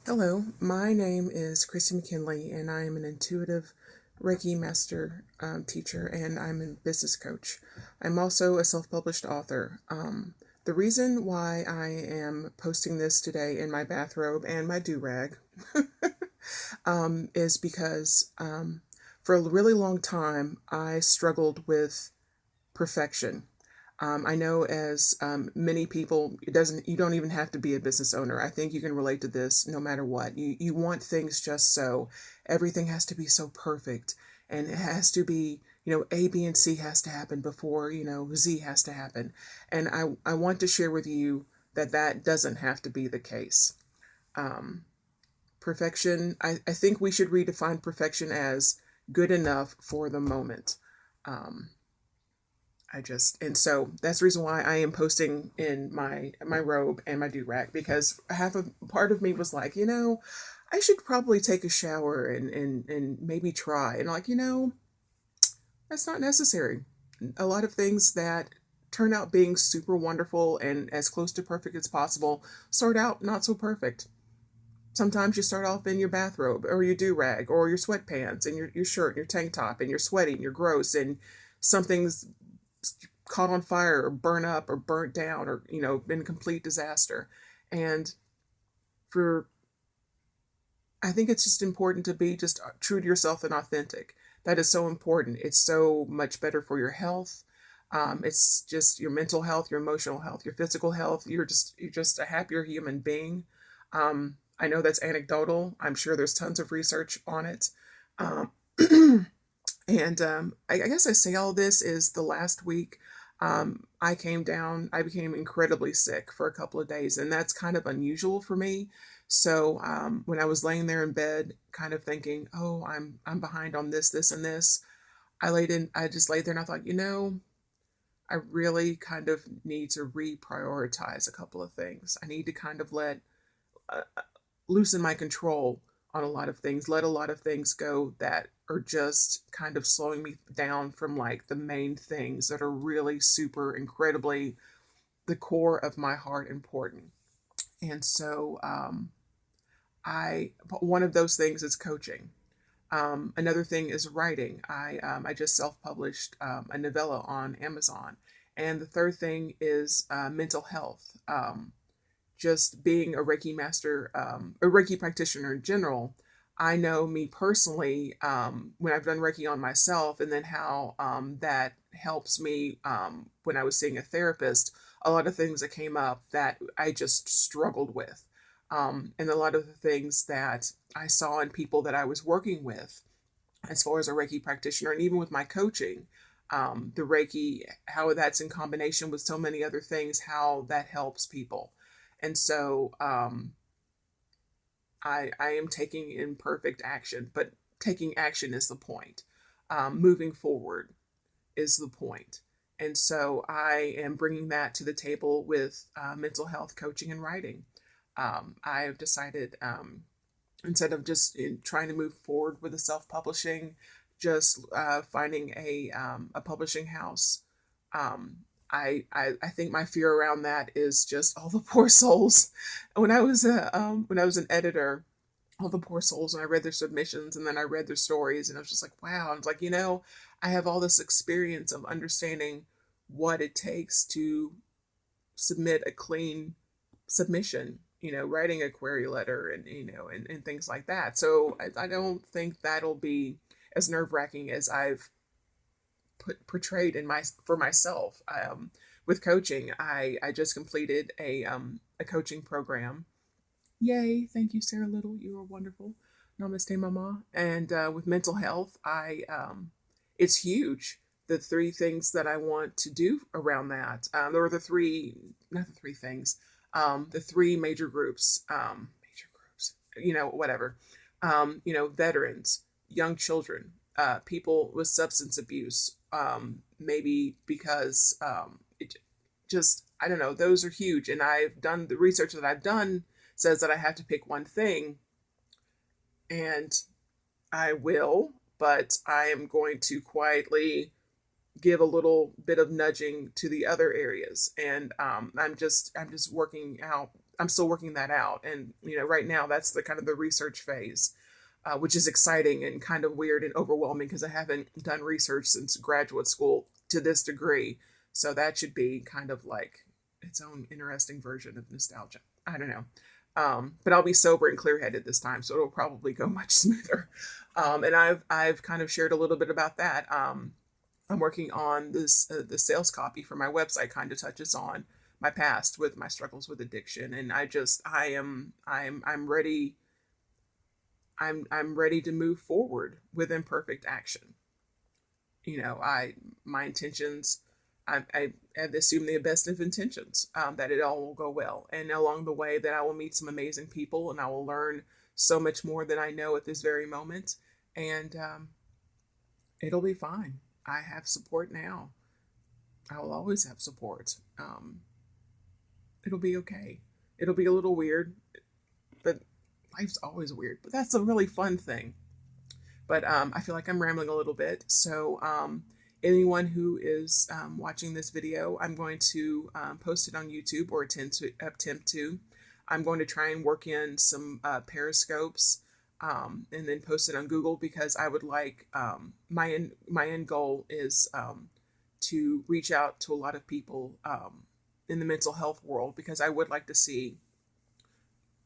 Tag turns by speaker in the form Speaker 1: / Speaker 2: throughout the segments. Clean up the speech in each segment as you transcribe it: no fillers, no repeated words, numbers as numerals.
Speaker 1: Hello, my name is Christy McKinley, and I am an intuitive Reiki master teacher, and I'm a business coach. I'm also a self published author. The reason why I am posting this today in my bathrobe and my do rag is because for a really long time I struggled with perfection. I know as many people, you don't even have to be a business owner. I think you can relate to this no matter what. You want things just so. Everything has to be so perfect, and it has to be, A, B, and C has to happen before, Z has to happen. And I want to share with you that that doesn't have to be the case. Um, Perfection, I think we should redefine perfection as good enough for the moment. Um, and so that's the reason why I am posting in my robe and my do rag, because half of part of me was like, I should probably take a shower and maybe try, and like, that's not necessary. A lot of things that turn out being super wonderful and as close to perfect as possible start out not so perfect. Sometimes you start off in your bathrobe or your do rag or your sweatpants and your shirt and your tank top, and you're sweating, you're gross, and something's caught on fire or burn up or burnt down or been complete disaster. And for I think it's just important to be just true to yourself and authentic. That is so important. It's so much better for your health. It's just your mental health, your emotional health, your physical health. You're just a happier human being. I know that's anecdotal. I'm sure there's tons of research on it. um, And I guess I say all this is the last week I became incredibly sick for a couple of days, and that's kind of unusual for me. So when I was laying there in bed, kind of thinking, "Oh, I'm behind on this, and this," I just laid there and I thought, I really kind of need to reprioritize a couple of things. I need to kind of let uh, loosen my control on a lot of things, let a lot of things go that are just kind of slowing me down from like the main things that are really super incredibly the core of my heart important. And so one of those things is coaching. Another thing is writing. I just self published a novella on Amazon. And the third thing is mental health. Just being a Reiki master, a Reiki practitioner in general, I know me personally, when I've done Reiki on myself, and then how that helps me when I was seeing a therapist, a lot of things that came up that I just struggled with. And a lot of the things that I saw in people that I was working with, as far as a Reiki practitioner, and even with my coaching, the Reiki, how that's in combination with so many other things, how that helps people. And so I am taking imperfect action, but taking action is the point. Moving forward is the point. And so I am bringing that to the table with mental health coaching and writing. I've decided, instead of just trying to move forward with the self publishing, just finding a publishing house. Um, I think my fear around that is just all the poor souls. When I was an editor, all the poor souls, and I read their submissions and then I read their stories, and I was just like, wow. I was like, I have all this experience of understanding what it takes to submit a clean submission, writing a query letter, and and things like that. So I don't think that'll be as nerve-wracking as I've portrayed in my for myself. With coaching, I just completed a coaching program. Yay, thank you, Sarah Little, you were wonderful. Namaste, mama. And with mental health, I it's huge. The three things that I want to do around that, there were the three, not the three things, the three major groups, whatever, veterans, young children, people with substance abuse, maybe because it just, I don't know, those are huge. And I've done the research that I've done says that I have to pick one thing, and I will, but I am going to quietly give a little bit of nudging to the other areas. And I'm just working out I'm still working that out. And, right now that's the kind of the research phase, which is exciting and kind of weird and overwhelming because I haven't done research since graduate school to this degree. So that should be kind of like its own interesting version of nostalgia. I don't know. But I'll be sober and clear headed this time, so it'll probably go much smoother. And I've kind of shared a little bit about that. I'm working on this the sales copy for my website. Kind of touches on my past with my struggles with addiction, and I'm ready. I'm ready to move forward with imperfect action. My intentions. I assume the best of intentions, that it all will go well, and along the way that I will meet some amazing people, and I will learn so much more than I know at this very moment, and it'll be fine. I have support now. I will always have support. It'll be okay. It'll be a little weird, but life's always weird. But that's a really fun thing. But I feel like I'm rambling a little bit. So anyone who is watching this video, I'm going to post it on YouTube, or attempt to. I'm going to try and work in some periscopes, and then post it on Google, because I would like, my end goal is to reach out to a lot of people in the mental health world, because I would like to see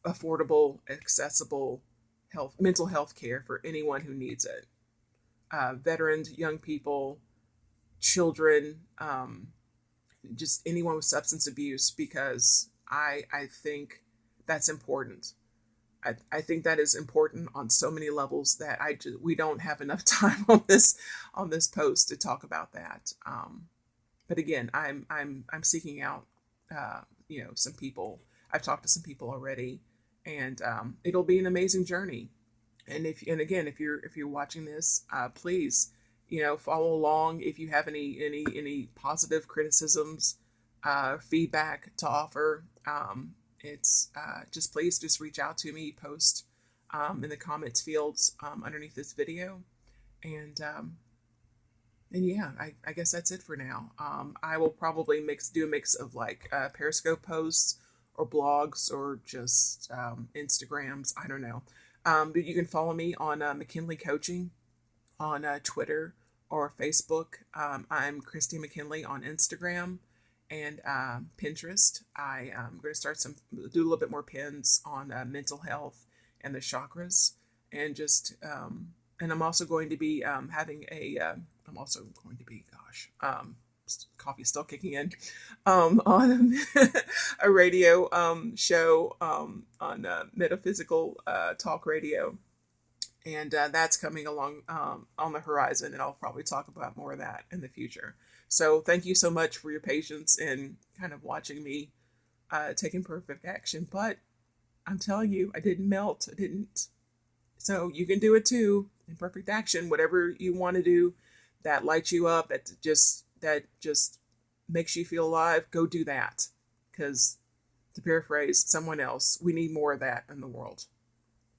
Speaker 1: affordable, accessible mental health care for anyone who needs it. Veterans, young people, children, just anyone with substance abuse, because I think that's important. I think that is important on so many levels that we don't have enough time on this post to talk about that. But again, I'm seeking out some people. I've talked to some people already, and it'll be an amazing journey. And again, if you're watching this, please, follow along. If you have any positive criticisms, feedback to offer, it's just please just reach out to me, post in the comments fields underneath this video, and yeah, I guess that's it for now. I will probably do a mix of like Periscope posts or blogs or just Instagrams. I don't know. But you can follow me on McKinley Coaching on Twitter or Facebook. I'm Christy McKinley on Instagram and Pinterest. I'm going to do a little bit more pins on mental health and the chakras, and just and I'm also going to be having coffee's still kicking in, on a radio show on Metaphysical Talk Radio, and that's coming along on the horizon, and I'll probably talk about more of that in the future. So thank you so much for your patience in kind of watching me take imperfect action, but I'm telling you, I didn't melt. I didn't. So you can do it too. Imperfect action, whatever you want to do that lights you up, that just makes you feel alive, go do that. Because, to paraphrase someone else, we need more of that in the world.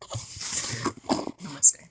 Speaker 1: Namaste.